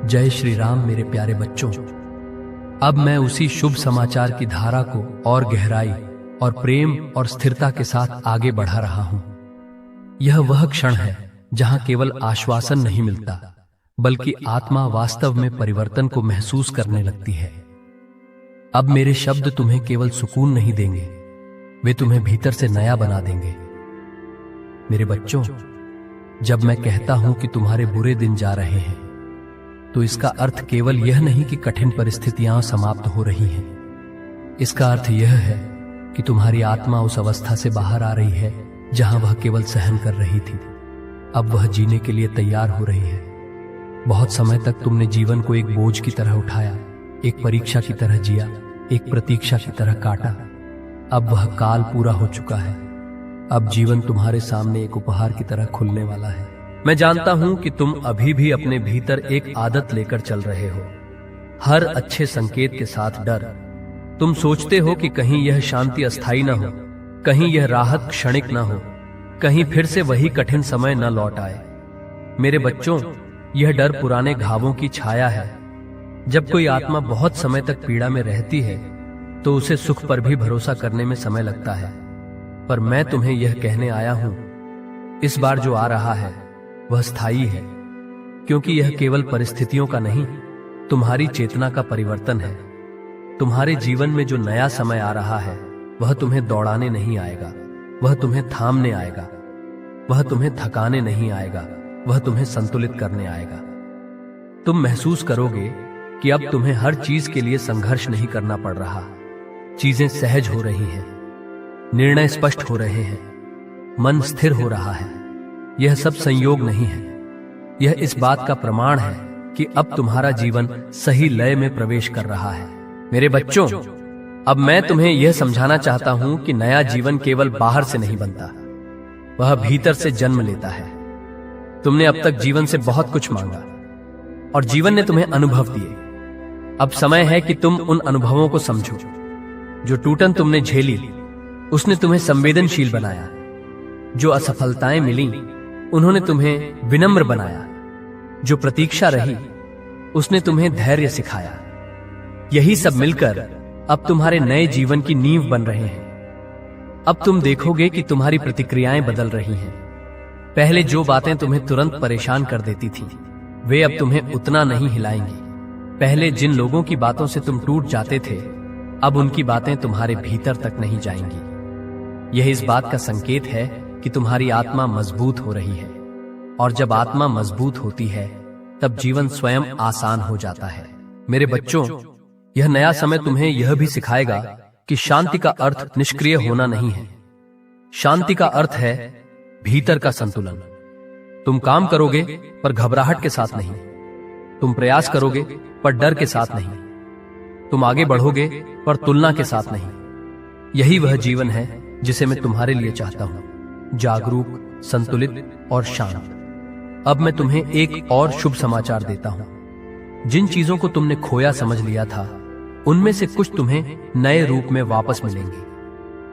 जय श्री राम। मेरे प्यारे बच्चों, अब मैं उसी शुभ समाचार की धारा को और गहराई और प्रेम और स्थिरता के साथ आगे बढ़ा रहा हूं। यह वह क्षण है जहां केवल आश्वासन नहीं मिलता, बल्कि आत्मा वास्तव में परिवर्तन को महसूस करने लगती है। अब मेरे शब्द तुम्हें केवल सुकून नहीं देंगे, वे तुम्हें भीतर से नया बना देंगे। मेरे बच्चों, जब मैं कहता हूं कि तुम्हारे बुरे दिन जा रहे हैं, तो इसका अर्थ केवल यह नहीं कि कठिन परिस्थितियां समाप्त हो रही हैं। इसका अर्थ यह है कि तुम्हारी आत्मा उस अवस्था से बाहर आ रही है जहां वह केवल सहन कर रही थी। अब वह जीने के लिए तैयार हो रही है। बहुत समय तक तुमने जीवन को एक बोझ की तरह उठाया, एक परीक्षा की तरह जिया, एक प्रतीक्षा की तरह काटा। अब वह काल पूरा हो चुका है। अब जीवन तुम्हारे सामने एक उपहार की तरह खुलने वाला है। मैं जानता हूं कि तुम अभी भी अपने भीतर एक आदत लेकर चल रहे हो, हर अच्छे संकेत के साथ डर। तुम सोचते हो कि कहीं यह शांति अस्थायी न हो, कहीं यह राहत क्षणिक न हो, कहीं फिर से वही कठिन समय न लौट आए। मेरे बच्चों, यह डर पुराने घावों की छाया है। जब कोई आत्मा बहुत समय तक पीड़ा में रहती है तो उसे सुख पर भी भरोसा करने में समय लगता है। पर मैं तुम्हें यह कहने आया हूं, इस बार जो आ रहा है वह स्थायी है, क्योंकि यह केवल परिस्थितियों का नहीं, तुम्हारी चेतना का परिवर्तन है। तुम्हारे जीवन में जो नया समय आ रहा है वह तुम्हें दौड़ाने नहीं आएगा, वह तुम्हें थामने आएगा। वह तुम्हें थकाने नहीं आएगा, वह तुम्हें संतुलित करने आएगा। तुम महसूस करोगे कि अब तुम्हें हर चीज के लिए संघर्ष नहीं करना पड़ रहा। चीजें सहज हो रही हैं, निर्णय स्पष्ट हो रहे हैं, मन स्थिर हो रहा है। यह सब संयोग नहीं है, यह इस बात का प्रमाण है कि अब तुम्हारा जीवन सही लय में प्रवेश कर रहा है। मेरे बच्चों, अब मैं तुम्हें यह समझाना चाहता हूं कि नया जीवन केवल बाहर से नहीं बनता, वह भीतर से जन्म लेता है। तुमने अब तक जीवन से बहुत कुछ मांगा और जीवन ने तुम्हें अनुभव दिए। अब समय है कि तुम उन अनुभवों को समझो। जो टूटन तुमने झेली, उसने तुम्हें संवेदनशील बनाया। जो असफलताएं मिली, उन्होंने तुम्हें विनम्र बनाया। जो प्रतीक्षा रही, उसने तुम्हें धैर्य सिखाया। यही सब मिलकर अब तुम्हारे नए जीवन की नींव बन रहे हैं। अब तुम देखोगे कि तुम्हारी प्रतिक्रियाएं बदल रही हैं। पहले जो बातें तुम्हें तुरंत परेशान कर देती थी, वे अब तुम्हें उतना नहीं हिलाएंगी। पहले जिन लोगों की बातों से तुम टूट जाते थे, अब उनकी बातें तुम्हारे भीतर तक नहीं जाएंगी। यह इस बात का संकेत है कि तुम्हारी आत्मा मजबूत हो रही है, और जब आत्मा मजबूत होती है तब जीवन स्वयं आसान हो जाता है। मेरे बच्चों, यह नया समय तुम्हें यह भी सिखाएगा कि शांति का अर्थ निष्क्रिय होना नहीं है। शांति का अर्थ है भीतर का संतुलन। तुम काम करोगे पर घबराहट के साथ नहीं, तुम प्रयास करोगे पर डर के साथ नहीं, तुम आगे बढ़ोगे पर तुलना के साथ नहीं। यही वह जीवन है जिसे मैं तुम्हारे लिए चाहता हूं, जागरूक, संतुलित और शांत। अब मैं तुम्हें एक और शुभ समाचार देता हूं। जिन चीजों को तुमने खोया समझ लिया था, उनमें से कुछ तुम्हें नए रूप में वापस मिलेंगे।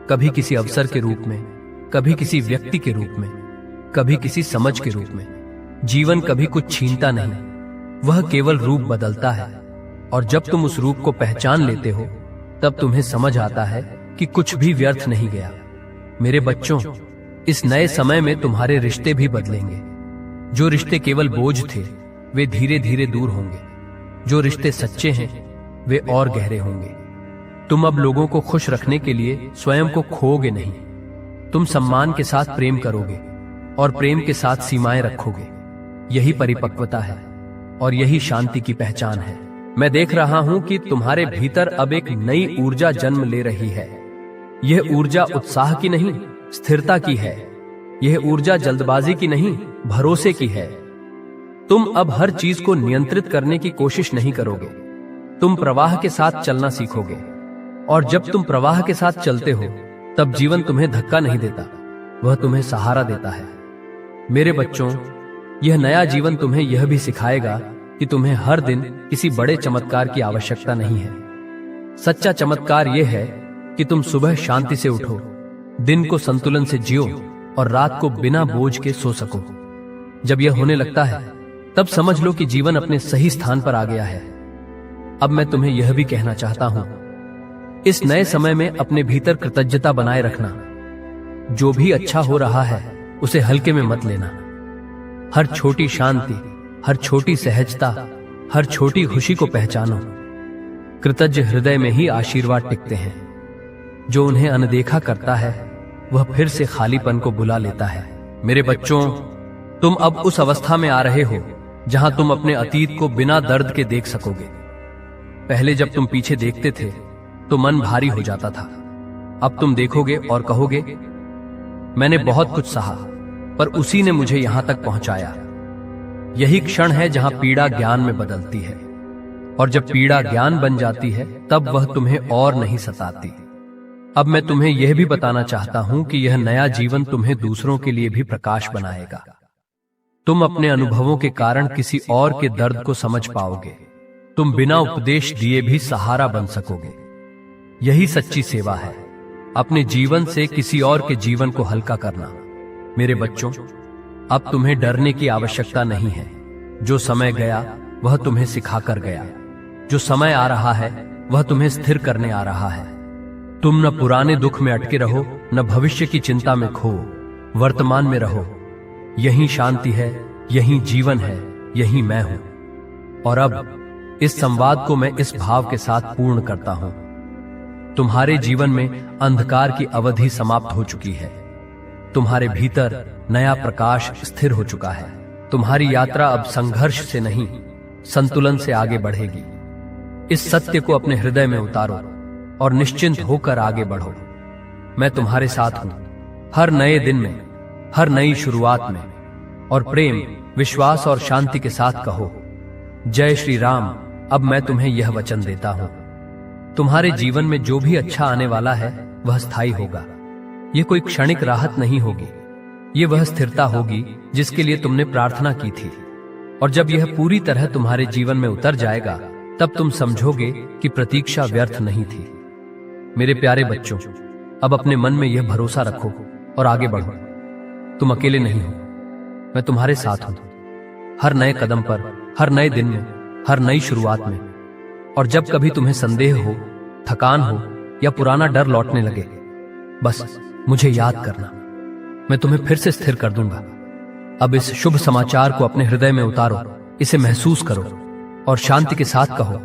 कभी किसी अवसर के रूप में, कभी किसी व्यक्ति के रूप में, कभी किसी समझ के रूप में। जीवन कभी कुछ छीनता नहीं, वह केवल रूप बदलता है। और जब तुम उस रूप को पहचान लेते हो, तब तुम्हें समझ आता है कि कुछ भी व्यर्थ नहीं गया। मेरे बच्चों, इस नए समय में तुम्हारे रिश्ते भी बदलेंगे। जो रिश्ते केवल बोझ थे, वे धीरे धीरे दूर होंगे। जो रिश्ते सच्चे हैं, वे और गहरे होंगे। तुम अब लोगों को खुश रखने के लिए स्वयं को खोओगे नहीं। तुम सम्मान के साथ प्रेम करोगे और प्रेम के साथ सीमाएं रखोगे। यही परिपक्वता है और यही शांति की पहचान है। मैं देख रहा हूं कि तुम्हारे भीतर अब एक नई ऊर्जा जन्म ले रही है। यह ऊर्जा उत्साह की नहीं, स्थिरता की है। यह ऊर्जा जल्दबाजी की नहीं, भरोसे की है। तुम अब हर चीज को नियंत्रित करने की कोशिश नहीं करोगे। तुम प्रवाह के साथ चलना सीखोगे, और जब तुम प्रवाह के साथ चलते हो, तब जीवन तुम्हें धक्का नहीं देता, वह तुम्हें सहारा देता है। मेरे बच्चों, यह नया जीवन तुम्हें यह भी सिखाएगा कि तुम्हें हर दिन किसी बड़े चमत्कार की आवश्यकता नहीं है। सच्चा चमत्कार यह है कि तुम सुबह शांति से उठो, दिन को संतुलन से जियो और रात को बिना बोझ के सो सको। जब यह होने लगता है, तब समझ लो कि जीवन अपने सही स्थान पर आ गया है। अब मैं तुम्हें यह भी कहना चाहता हूं, इस नए समय में अपने भीतर कृतज्ञता बनाए रखना। जो भी अच्छा हो रहा है, उसे हल्के में मत लेना। हर छोटी शांति, हर छोटी सहजता, हर छोटी खुशी को पहचानो। कृतज्ञ हृदय में ही आशीर्वाद टिकते हैं। जो उन्हें अनदेखा करता है, वह फिर से खालीपन को बुला लेता है। मेरे बच्चों, तुम अब उस अवस्था में आ रहे हो जहां तुम अपने अतीत को बिना दर्द के देख सकोगे। पहले जब तुम पीछे देखते थे तो मन भारी हो जाता था। अब तुम देखोगे और कहोगे, मैंने बहुत कुछ सहा, पर उसी ने मुझे यहां तक पहुंचाया। यही क्षण है जहां पीड़ा ज्ञान में बदलती है, और जब पीड़ा ज्ञान बन जाती है, तब वह तुम्हें और नहीं सताती। अब मैं तुम्हें यह भी बताना चाहता हूं कि यह नया जीवन तुम्हें दूसरों के लिए भी प्रकाश बनाएगा। तुम अपने अनुभवों के कारण किसी और के दर्द को समझ पाओगे। तुम बिना उपदेश दिए भी सहारा बन सकोगे। यही सच्ची सेवा है, अपने जीवन से किसी और के जीवन को हल्का करना। मेरे बच्चों, अब तुम्हें डरने की आवश्यकता नहीं है। जो समय गया वह तुम्हें सिखाकर गया। जो समय आ रहा है वह तुम्हें स्थिर करने आ रहा है। तुम न पुराने दुख में अटके रहो, न भविष्य की चिंता में खो, वर्तमान में रहो। यही शांति है, यही जीवन है, यही मैं हूं। और अब इस संवाद को मैं इस भाव के साथ पूर्ण करता हूं। तुम्हारे जीवन में अंधकार की अवधि समाप्त हो चुकी है। तुम्हारे भीतर नया प्रकाश स्थिर हो चुका है। तुम्हारी यात्रा अब संघर्ष से नहीं, संतुलन से आगे बढ़ेगी। इस सत्य को अपने हृदय में उतारो और निश्चिंत होकर आगे बढ़ो। मैं तुम्हारे साथ हूं, हर नए दिन में, हर नई शुरुआत में। और प्रेम, विश्वास और शांति के साथ कहो, जय श्री राम। अब मैं तुम्हें यह वचन देता हूं, तुम्हारे जीवन में जो भी अच्छा आने वाला है वह स्थायी होगा। यह कोई क्षणिक राहत नहीं होगी, ये वह स्थिरता होगी जिसके लिए तुमने प्रार्थना की थी। और जब यह पूरी तरह तुम्हारे जीवन में उतर जाएगा, तब तुम समझोगे कि प्रतीक्षा व्यर्थ नहीं थी। मेरे प्यारे बच्चों, अब अपने मन में यह भरोसा रखो और आगे बढ़ो। तुम अकेले नहीं हो, मैं तुम्हारे साथ हूं, हर नए कदम पर, हर नए दिन में, हर नई शुरुआत में। और जब कभी तुम्हें संदेह हो, थकान हो या पुराना डर लौटने लगे, बस मुझे याद करना, मैं तुम्हें फिर से स्थिर कर दूंगा। अब इस शुभ समाचार को अपने हृदय में उतारो, इसे महसूस करो और शांति के साथ कहो,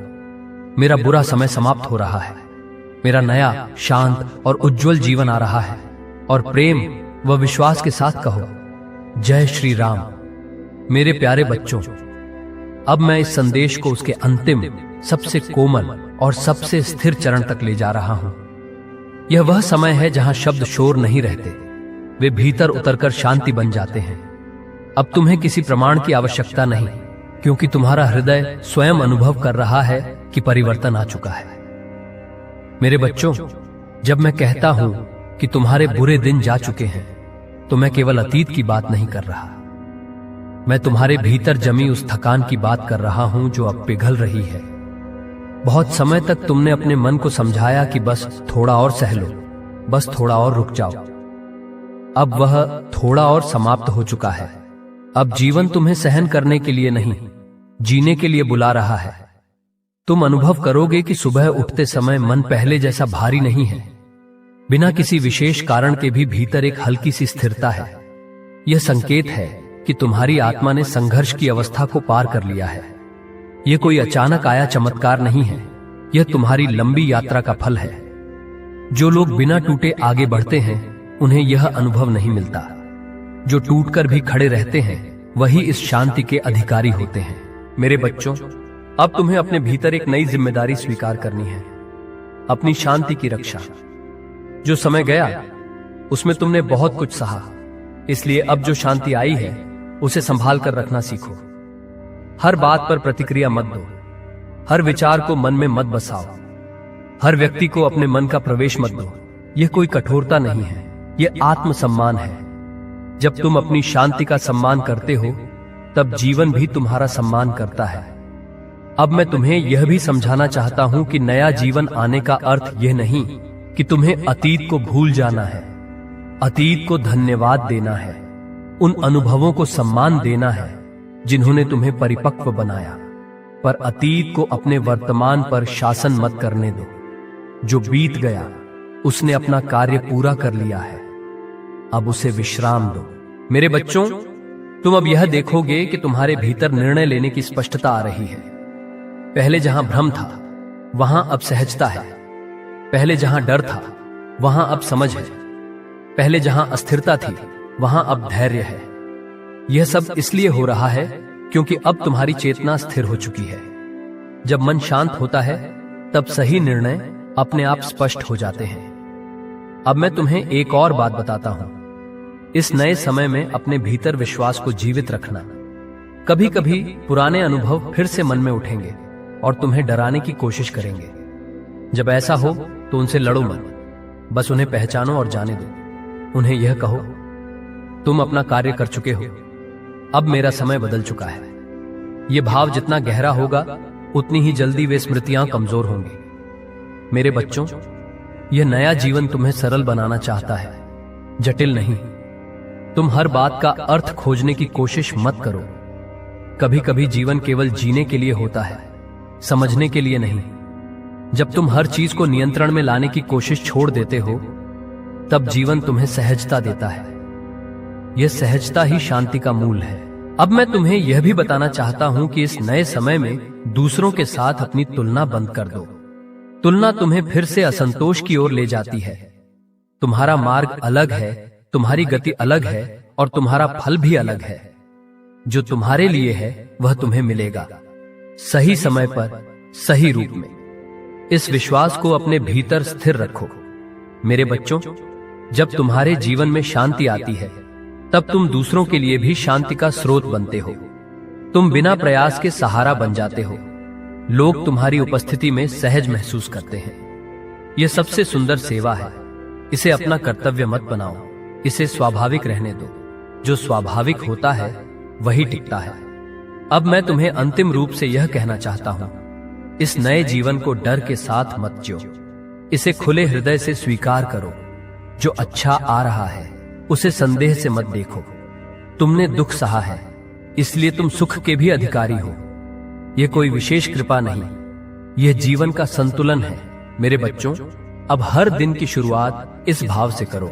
मेरा बुरा समय समाप्त हो रहा है, मेरा नया, शांत और उज्जवल जीवन आ रहा है। और प्रेम व विश्वास के साथ कहो, जय श्री राम। मेरे प्यारे बच्चों, अब मैं इस संदेश को उसके अंतिम, सबसे कोमल और सबसे स्थिर चरण तक ले जा रहा हूं। यह वह समय है जहां शब्द शोर नहीं रहते, वे भीतर उतरकर शांति बन जाते हैं। अब तुम्हें किसी प्रमाण की आवश्यकता नहीं, क्योंकि तुम्हारा हृदय स्वयं अनुभव कर रहा है कि परिवर्तन आ चुका है। मेरे बच्चों, जब मैं कहता हूं कि तुम्हारे बुरे दिन जा चुके हैं, तो मैं केवल अतीत की बात नहीं कर रहा। मैं तुम्हारे भीतर जमी उस थकान की बात कर रहा हूं जो अब पिघल रही है। बहुत समय तक तुमने अपने मन को समझाया कि बस थोड़ा और सह लो, बस थोड़ा और रुक जाओ। अब वह थोड़ा और समाप्त हो चुका है। अब जीवन तुम्हें सहन करने के लिए नहीं, जीने के लिए बुला रहा है। तुम अनुभव करोगे कि सुबह उठते समय मन पहले जैसा भारी नहीं है। बिना किसी विशेष कारण के भी भीतर एक हल्की सी स्थिरता है। यह संकेत है कि तुम्हारी आत्मा ने संघर्ष की अवस्था को पार कर लिया है। यह कोई अचानक आया चमत्कार नहीं है, यह तुम्हारी लंबी यात्रा का फल है। जो लोग बिना टूटे आगे बढ़ते हैं, उन्हें यह अनुभव नहीं मिलता। जो टूटकर भी खड़े रहते हैं, वही इस शांति के अधिकारी होते हैं। मेरे बच्चों, अब तुम्हें अपने भीतर एक नई जिम्मेदारी स्वीकार करनी है, अपनी शांति की रक्षा। जो समय गया उसमें तुमने बहुत कुछ सहा, इसलिए अब जो शांति आई है उसे संभाल कर रखना सीखो। हर बात पर प्रतिक्रिया मत दो, हर विचार को मन में मत बसाओ, हर व्यक्ति को अपने मन का प्रवेश मत दो। यह कोई कठोरता नहीं है, यह आत्मसम्मान है। जब तुम अपनी शांति का सम्मान करते हो, तब जीवन भी तुम्हारा सम्मान करता है। अब मैं तुम्हें यह भी समझाना चाहता हूं कि नया जीवन आने का अर्थ यह नहीं कि तुम्हें अतीत को भूल जाना है। अतीत को धन्यवाद देना है, उन अनुभवों को सम्मान देना है जिन्होंने तुम्हें परिपक्व बनाया। पर अतीत को अपने वर्तमान पर शासन मत करने दो। जो बीत गया उसने अपना कार्य पूरा कर लिया है, अब उसे विश्राम दो। मेरे बच्चों, तुम अब यह देखोगे कि तुम्हारे भीतर निर्णय लेने की स्पष्टता आ रही है। पहले जहां भ्रम था, वहां अब सहजता है। पहले जहां डर था, वहां अब समझ है। पहले जहां अस्थिरता थी, वहां अब धैर्य है। यह सब इसलिए हो रहा है क्योंकि अब तुम्हारी चेतना स्थिर हो चुकी है। जब मन शांत होता है, तब सही निर्णय अपने आप स्पष्ट हो जाते हैं। अब मैं तुम्हें एक और बात बताता हूं। इस नए समय में अपने भीतर विश्वास को जीवित रखना। कभी कभी पुराने अनुभव फिर से मन में उठेंगे और तुम्हें डराने की कोशिश करेंगे। जब ऐसा हो तो उनसे लड़ो मत, बस उन्हें पहचानो और जाने दो। उन्हें यह कहो, तुम अपना कार्य कर चुके हो, अब मेरा समय बदल चुका है। यह भाव जितना गहरा होगा, उतनी ही जल्दी वे स्मृतियां कमजोर होंगी। मेरे बच्चों, यह नया जीवन तुम्हें सरल बनाना चाहता है, जटिल नहीं। तुम हर बात का अर्थ खोजने की कोशिश मत करो। कभी कभी जीवन केवल जीने के लिए होता है, समझने के लिए नहीं। जब तुम हर चीज को नियंत्रण में लाने की कोशिश छोड़ देते हो, तब जीवन तुम्हें सहजता देता है। यह सहजता ही शांति का मूल है। अब मैं तुम्हें यह भी बताना चाहता हूं कि इस नए समय में दूसरों के साथ अपनी तुलना बंद कर दो। तुलना तुम्हें फिर से असंतोष की ओर ले जाती है। तुम्हारा मार्ग अलग है, तुम्हारी गति अलग है और तुम्हारा फल भी अलग है। जो तुम्हारे लिए है वह तुम्हें मिलेगा, सही समय पर, सही रूप में। इस विश्वास को अपने भीतर स्थिर रखो। मेरे बच्चों, जब तुम्हारे जीवन में शांति आती है तब तुम दूसरों के लिए भी शांति का स्रोत बनते हो। तुम बिना प्रयास के सहारा बन जाते हो। लोग तुम्हारी उपस्थिति में सहज महसूस करते हैं। यह सबसे सुंदर सेवा है। इसे अपना कर्तव्य मत बनाओ, इसे स्वाभाविक रहने दो। जो स्वाभाविक होता है वही टिकता है। अब मैं तुम्हें अंतिम रूप से यह कहना चाहता हूं, इस नए जीवन को डर के साथ मत जियो। इसे खुले हृदय से स्वीकार करो। जो अच्छा आ रहा है उसे संदेह से मत देखो। तुमने दुख सहा है, इसलिए तुम सुख के भी अधिकारी हो। यह कोई विशेष कृपा नहीं, यह जीवन का संतुलन है। मेरे बच्चों, अब हर दिन की शुरुआत इस भाव से करो,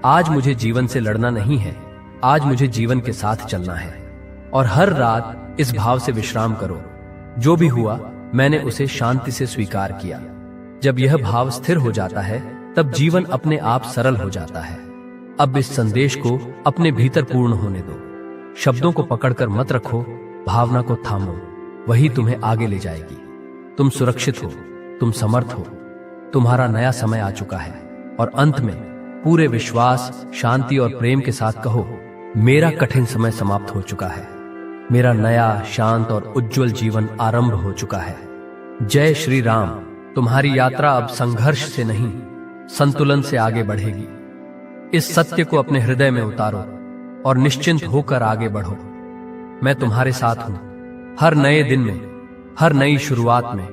आज मुझे जीवन से लड़ना नहीं है, आज मुझे जीवन के साथ चलना है। और हर रात इस भाव से विश्राम करो, जो भी हुआ मैंने उसे शांति से स्वीकार किया। जब यह भाव स्थिर हो जाता है तब जीवन अपने आप सरल हो जाता है। अब इस संदेश को अपने भीतर पूर्ण होने दो। शब्दों को पकड़कर मत रखो, भावना को थामो, वही तुम्हें आगे ले जाएगी। तुम सुरक्षित हो, तुम समर्थ हो, तुम्हारा नया समय आ चुका है। और अंत में पूरे विश्वास, शांति और प्रेम के साथ कहो, मेरा कठिन समय समाप्त हो चुका है, मेरा नया शांत और उज्जवल जीवन आरंभ हो चुका है। जय श्री राम। तुम्हारी यात्रा अब संघर्ष से नहीं, संतुलन से आगे बढ़ेगी। इस सत्य को अपने हृदय में उतारो और निश्चिंत होकर आगे बढ़ो। मैं तुम्हारे साथ हूं, हर नए दिन में, हर नई शुरुआत में।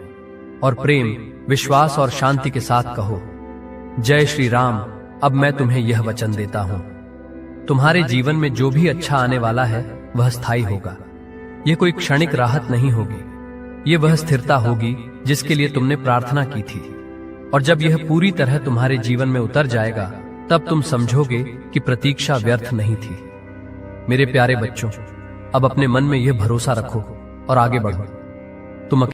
और प्रेम, विश्वास और शांति के साथ कहो, जय श्री राम। अब मैं तुम्हें यह वचन देता हूं, तुम्हारे जीवन में जो भी अच्छा आने वाला है वह स्थायी होगा। यह कोई क्षणिक राहत नहीं होगी, यह वह स्थिरता होगी जिसके लिए तुमने प्रार्थना की थी। और जब यह पूरी तरह तुम्हारे जीवन में उतर जाएगा तब तुम समझोगे कि प्रतीक्षा व्यर्थ नहीं थी। मेरे प्यारे बच्चों, अब अपने मन में यह भरोसा रखो और आगे बढ़ो। तुम